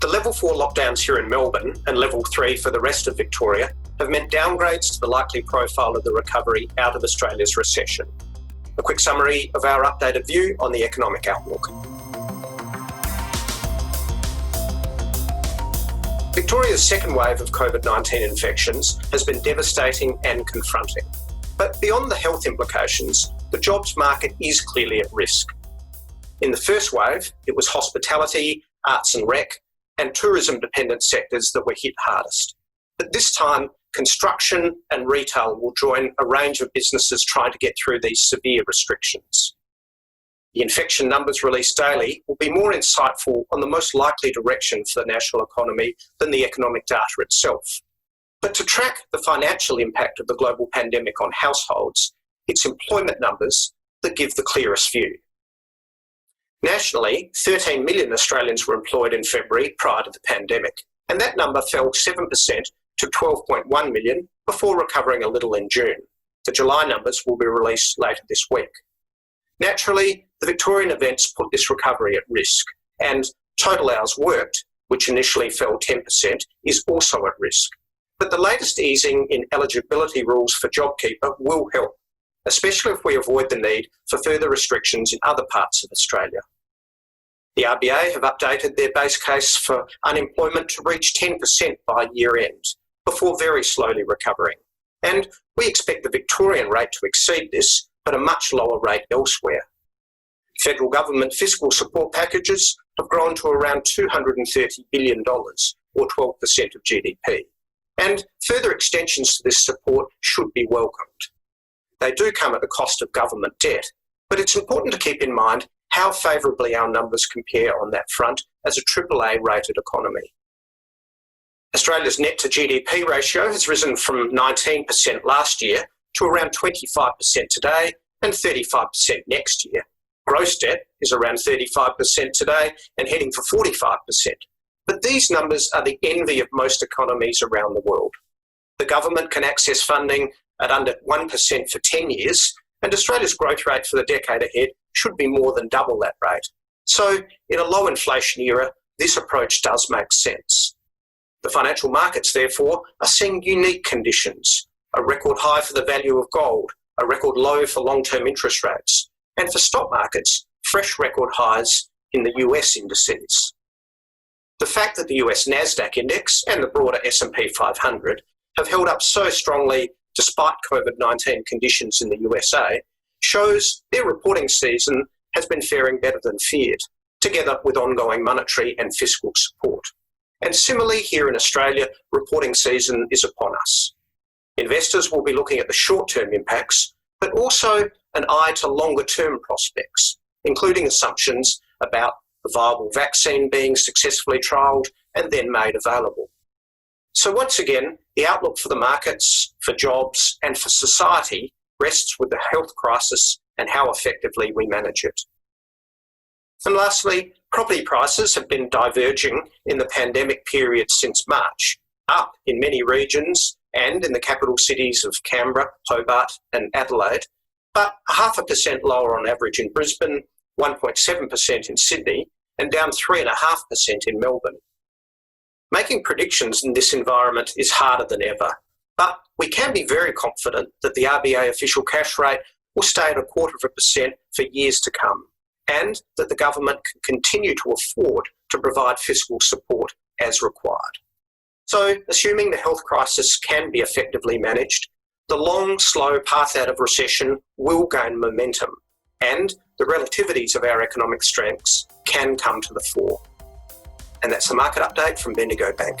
The level 4 lockdowns here in Melbourne and level 3 for the rest of Victoria have meant downgrades to the likely profile of the recovery out of Australia's recession. A quick summary of our updated view on the economic outlook. Victoria's second wave of COVID-19 infections has been devastating and confronting. But beyond the health implications, the jobs market is clearly at risk. In the first wave, it was hospitality, arts and rec, and tourism-dependent sectors that were hit hardest. But this time, construction and retail will join a range of businesses trying to get through these severe restrictions. The infection numbers released daily will be more insightful on the most likely direction for the national economy than the economic data itself. But to track the financial impact of the global pandemic on households, it's employment numbers that give the clearest view. Nationally, 13 million Australians were employed in February prior to the pandemic, and that number fell 7% to 12.1 million before recovering a little in June. The July numbers will be released later this week. Naturally, the Victorian events put this recovery at risk, and total hours worked, which initially fell 10%, is also at risk. But the latest easing in eligibility rules for JobKeeper will help, especially if we avoid the need for further restrictions in other parts of Australia. The RBA have updated their base case for unemployment to reach 10% by year end, before very slowly recovering. And we expect the Victorian rate to exceed this, but a much lower rate elsewhere. Federal government fiscal support packages have grown to around $230 billion, or 12% of GDP. And further extensions to this support should be welcomed. They do come at the cost of government debt, but it's important to keep in mind how favourably our numbers compare on that front as a AAA-rated economy. Australia's net to GDP ratio has risen from 19% last year to around 25% today and 35% next year. Gross debt is around 35% today and heading for 45%. But these numbers are the envy of most economies around the world. The government can access funding at under 1% for 10 years, and Australia's growth rate for the decade ahead should be more than double that rate. So, in a low inflation era, this approach does make sense. The financial markets, therefore, are seeing unique conditions: a record high for the value of gold, a record low for long-term interest rates, and for stock markets, fresh record highs in the US indices. The fact that the US Nasdaq index and the broader S&P 500 have held up so strongly despite COVID-19 conditions in the USA shows their reporting season has been faring better than feared, together with ongoing monetary and fiscal support. And similarly, here in Australia, reporting season is upon us. Investors will be looking at the short-term impacts, but also an eye to longer-term prospects, including assumptions about the viable vaccine being successfully trialled and then made available. So once again, the outlook for the markets, for jobs and for society rests with the health crisis and how effectively we manage it. And lastly, property prices have been diverging in the pandemic period since March, up in many regions and in the capital cities of Canberra, Hobart and Adelaide, but 0.5% lower on average in Brisbane, 1.7% in Sydney and down 3.5% in Melbourne. Making predictions in this environment is harder than ever, but we can be very confident that the RBA official cash rate will stay at 0.25% for years to come, and that the government can continue to afford to provide fiscal support as required. So, assuming the health crisis can be effectively managed, the long, slow path out of recession will gain momentum, and the relativities of our economic strengths can come to the fore. And that's the market update from Bendigo Bank.